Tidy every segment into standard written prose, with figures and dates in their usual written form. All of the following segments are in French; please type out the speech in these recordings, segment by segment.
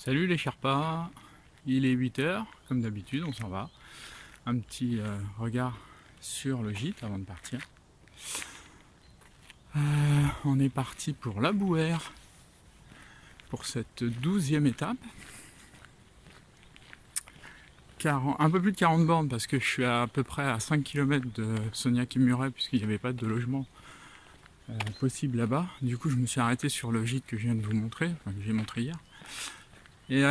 Salut les Sherpas, il est 8 h, comme d'habitude, on s'en va. Un petit regard sur le gîte avant de partir. On est parti pour la Bouère pour cette 12e étape. Un peu plus de 40 bornes parce que je suis à peu près à 5 km de Sognac et Muret puisqu'il n'y avait pas de logement possible là-bas. Du coup je me suis arrêté sur le gîte que je viens de vous montrer, que j'ai montré hier. Et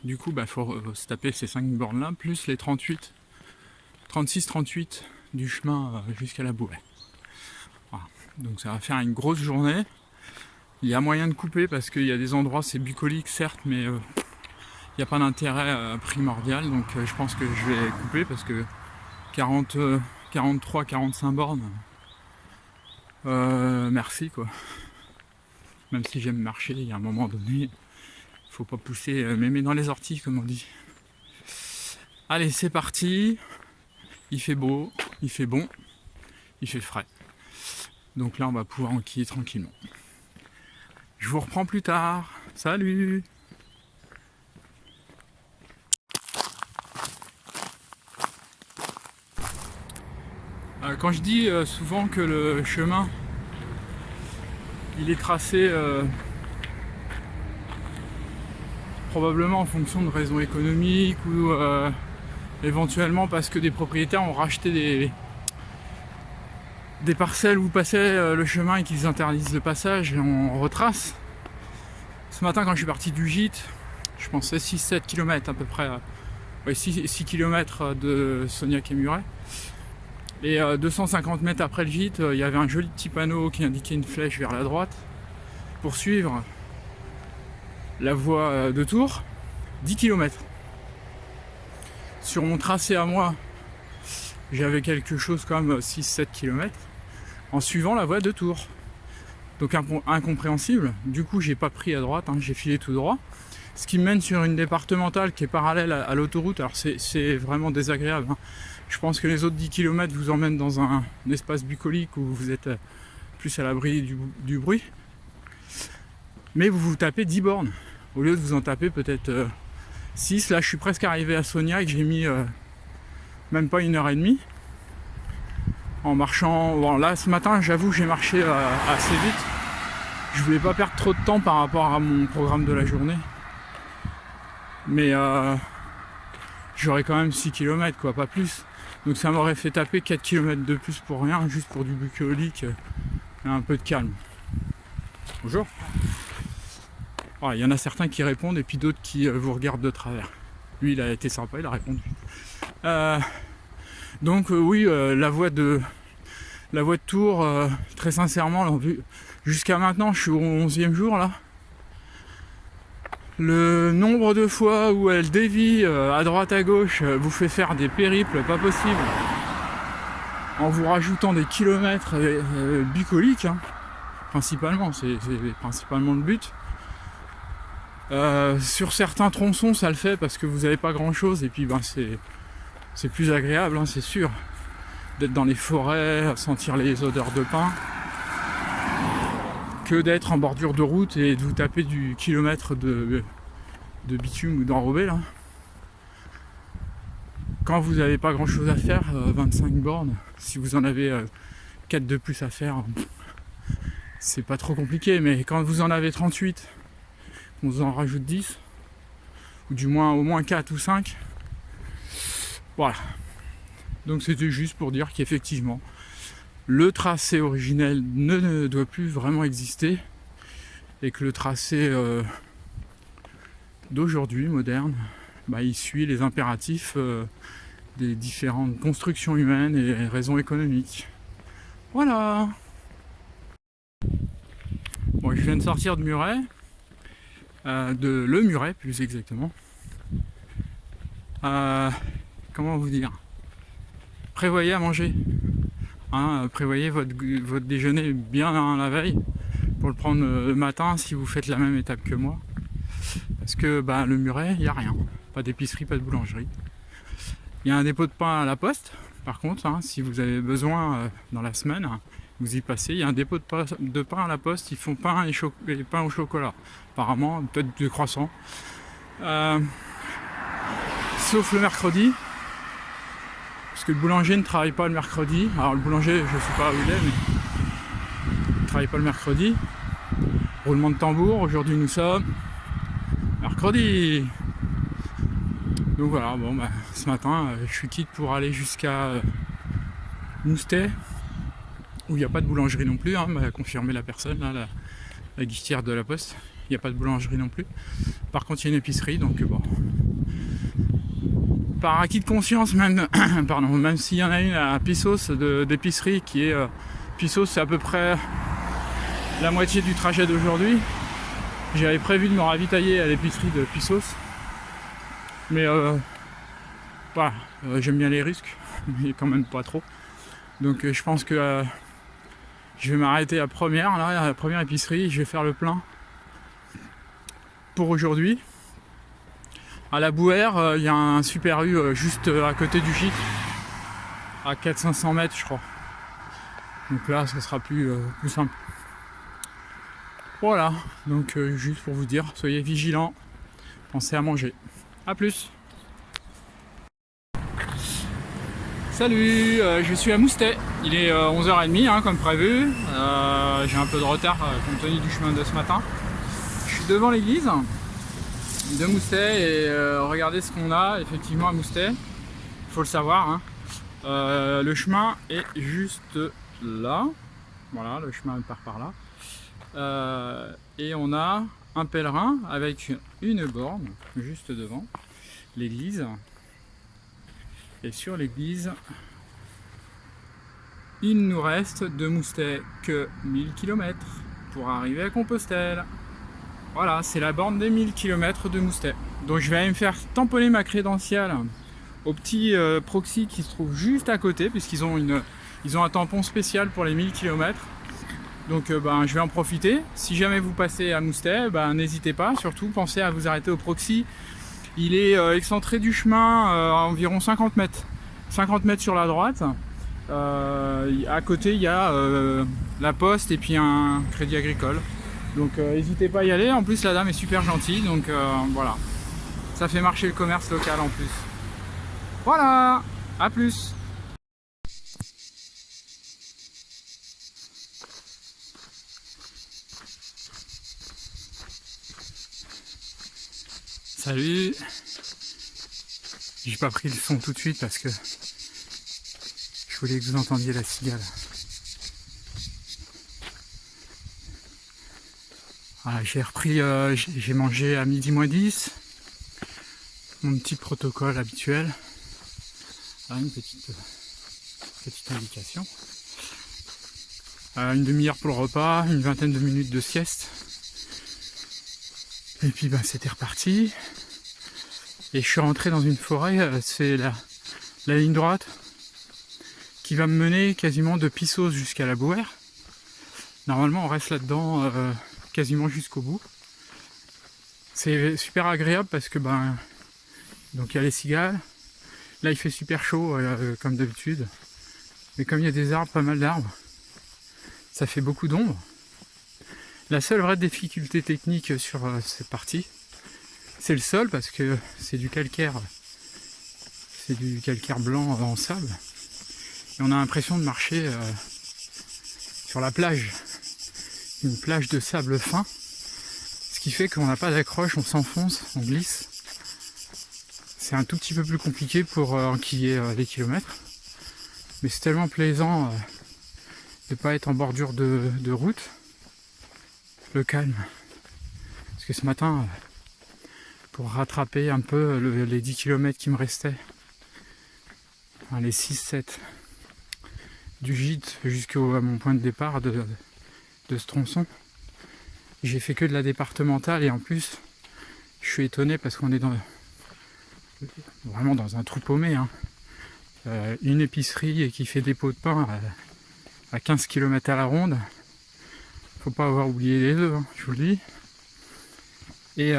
du coup, faut se taper ces 5 bornes là, plus les 36-38 du chemin jusqu'à la Bouée. Voilà. Donc ça va faire une grosse journée. Il y a moyen de couper parce qu'il y a des endroits, c'est bucolique certes, mais il n'y a pas d'intérêt primordial. Donc je pense que je vais couper parce que 43-45 bornes, merci quoi. Même si j'aime marcher, il y a un moment donné, faut pas pousser mémé dans les orties comme on dit. Allez, c'est parti. Il fait beau, il fait bon, il fait frais. Donc là on va pouvoir enquiller tranquillement. Je vous reprends plus tard. Salut. Quand je dis souvent que le chemin il est tracé probablement en fonction de raisons économiques ou éventuellement parce que des propriétaires ont racheté des parcelles où passait le chemin et qu'ils interdisent le passage et on retrace. Ce matin quand je suis parti du gîte, je pensais 6-7 km à peu près, 6 km de Sognac et Muret. Et 250 mètres après le gîte, il y avait un joli petit panneau qui indiquait une flèche vers la droite pour suivre la voie de Tours, 10 km. Sur mon tracé à moi, j'avais quelque chose comme 6-7 km en suivant la voie de Tours. Donc incompréhensible. Du coup, j'ai pas pris à droite, j'ai filé tout droit. Ce qui me mène sur une départementale qui est parallèle à l'autoroute. Alors c'est vraiment désagréable. Je pense que les autres 10 km vous emmènent dans un espace bucolique où vous êtes plus à l'abri du bruit. Mais vous tapez 10 bornes. Au lieu de vous en taper peut-être 6. Là, je suis presque arrivé à Sognac. J'ai mis même pas 1h30. En marchant. Bon, là, ce matin, j'avoue, j'ai marché assez vite. Je voulais pas perdre trop de temps par rapport à mon programme de la journée. Mais j'aurais quand même 6 km, quoi, pas plus. Donc ça m'aurait fait taper 4 km de plus pour rien, juste pour du bucolique et un peu de calme. Bonjour. Il y en a certains qui répondent et puis d'autres qui vous regardent de travers. Lui, il a été sympa, il a répondu. Donc oui, la voie de Tours, très sincèrement, jusqu'à maintenant, je suis au 11e jour là. Le nombre de fois où elle dévie à droite à gauche vous fait faire des périples pas possibles en vous rajoutant des kilomètres bucoliques, principalement, c'est principalement le but. Sur certains tronçons ça le fait parce que vous n'avez pas grand chose et puis c'est plus agréable, c'est sûr, d'être dans les forêts, sentir les odeurs de pin, que d'être en bordure de route et de vous taper du kilomètre de bitume ou d'enrobé là. Quand vous n'avez pas grand chose à faire, 25 bornes, si vous en avez 4 de plus à faire, c'est pas trop compliqué, mais quand vous en avez 38, on vous en rajoute 10, ou du moins au moins 4 ou 5, voilà. Donc c'était juste pour dire qu'effectivement, le tracé originel ne doit plus vraiment exister et que le tracé d'aujourd'hui, moderne, il suit les impératifs des différentes constructions humaines et raisons économiques. Voilà. Bon, je viens de sortir de Muret, de Le Muret plus exactement. Comment vous dire ? Prévoyez à manger. Prévoyez votre déjeuner bien la veille pour le prendre le matin si vous faites la même étape que moi. Parce que le Muret, il n'y a rien. Pas d'épicerie, pas de boulangerie. Il y a un dépôt de pain à la poste. Par contre, si vous avez besoin dans la semaine, vous y passez. Il y a un dépôt de pain à la poste. Ils font pain et pain au chocolat. Apparemment, peut-être des croissants. Sauf le mercredi. Parce que le boulanger ne travaille pas le mercredi. Alors le boulanger, je ne sais pas où il est, mais il ne travaille pas le mercredi. Roulement de tambour, aujourd'hui nous sommes mercredi. Donc voilà, bon bah, ce matin je suis quitte pour aller jusqu'à Moustet, où il n'y a pas de boulangerie non plus, hein, m'a confirmé la personne, là, la guichetière de la poste. Il n'y a pas de boulangerie non plus. Par contre il y a une épicerie, donc bon. Par acquis de conscience même, pardon, même s'il y en a une à Pissos d'épicerie qui est Pissos, c'est à peu près la moitié du trajet d'aujourd'hui. J'avais prévu de me ravitailler à l'épicerie de Pissos, mais voilà, j'aime bien les risques, mais quand même pas trop. Donc je pense que je vais m'arrêter à la première épicerie, je vais faire le plein pour aujourd'hui. À la Bouère, il y a un Super U juste à côté du gîte, à 400-500 mètres je crois. Donc là, ça sera plus simple. Voilà, donc juste pour vous dire, soyez vigilants, pensez à manger. A plus. Salut, je suis à Moustet. Il est 11h30 hein, comme prévu. J'ai un peu de retard compte tenu du chemin de ce matin. Je suis devant l'église de Moustet et regardez ce qu'on a effectivement à Moustet. Il faut le savoir. Hein. Le chemin est juste là. Voilà, le chemin part par là. Et on a un pèlerin avec une borne juste devant l'église. Et sur l'église, il nous reste de Moustet que 1000 km pour arriver à Compostelle. Voilà, c'est la borne des 1000 km de Moustet. Donc je vais aller me faire tamponner ma crédentiale au petit proxy qui se trouve juste à côté, puisqu'ils ont un tampon spécial pour les 1000 km. Donc je vais en profiter. Si jamais vous passez à Moustet, n'hésitez pas, surtout pensez à vous arrêter au proxy. Il est excentré du chemin à environ 50 mètres. 50 mètres sur la droite. À côté, il y a la poste et puis un crédit agricole. Donc n'hésitez pas à y aller. En plus, la dame est super gentille. Donc voilà. Ça fait marcher le commerce local en plus. Voilà. À plus. Salut. J'ai pas pris le son tout de suite parce que je voulais que vous entendiez la cigale. Voilà, j'ai repris, j'ai mangé à midi moins 10. Mon petit protocole habituel. Voilà, une petite indication. Une demi-heure pour le repas, une vingtaine de minutes de sieste. Et puis c'était reparti. Et je suis rentré dans une forêt, c'est la ligne droite qui va me mener quasiment de Pissos jusqu'à la Bouère. Normalement on reste là-dedans quasiment jusqu'au bout. C'est super agréable parce que donc il y a les cigales. Là il fait super chaud comme d'habitude. Mais comme il y a des arbres, pas mal d'arbres, ça fait beaucoup d'ombre. La seule vraie difficulté technique sur cette partie, c'est le sol parce que c'est du calcaire blanc en sable. Et on a l'impression de marcher sur la plage, une plage de sable fin, ce qui fait qu'on n'a pas d'accroche, on s'enfonce, on glisse. C'est un tout petit peu plus compliqué pour enquiller les kilomètres, mais c'est tellement plaisant de ne pas être en bordure de route, le calme. Parce que ce matin, pour rattraper un peu les 10 km qui me restaient, enfin, les 6-7 du gîte jusqu'à mon point de départ de ce tronçon, j'ai fait que de la départementale et en plus je suis étonné parce qu'on est vraiment dans un trou paumé, hein. Une épicerie qui fait des pots de pain à 15 km à la ronde. Faut pas avoir oublié les deux, hein, je vous le dis. Et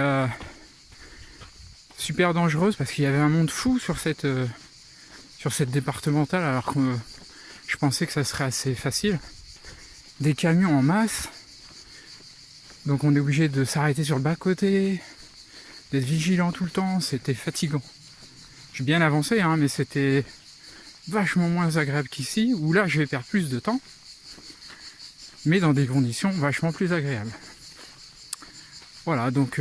super dangereuse parce qu'il y avait un monde fou sur cette départementale alors que je pensais que ça serait assez facile. Des camions en masse, donc on est obligé de s'arrêter sur le bas-côté, d'être vigilant tout le temps, c'était fatigant. J'ai bien avancé, hein, mais c'était vachement moins agréable qu'ici, où là je vais perdre plus de temps, mais dans des conditions vachement plus agréables. Voilà, donc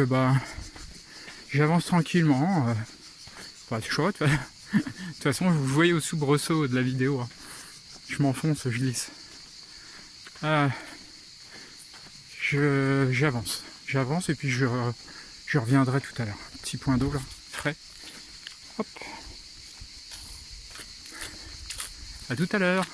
j'avance tranquillement. Pas de choix, de toute façon, vous voyez au soubresaut de la vidéo, hein. Je m'enfonce, je glisse. J'avance et puis je reviendrai tout à l'heure. Petit point d'eau là, frais. Hop. À tout à l'heure.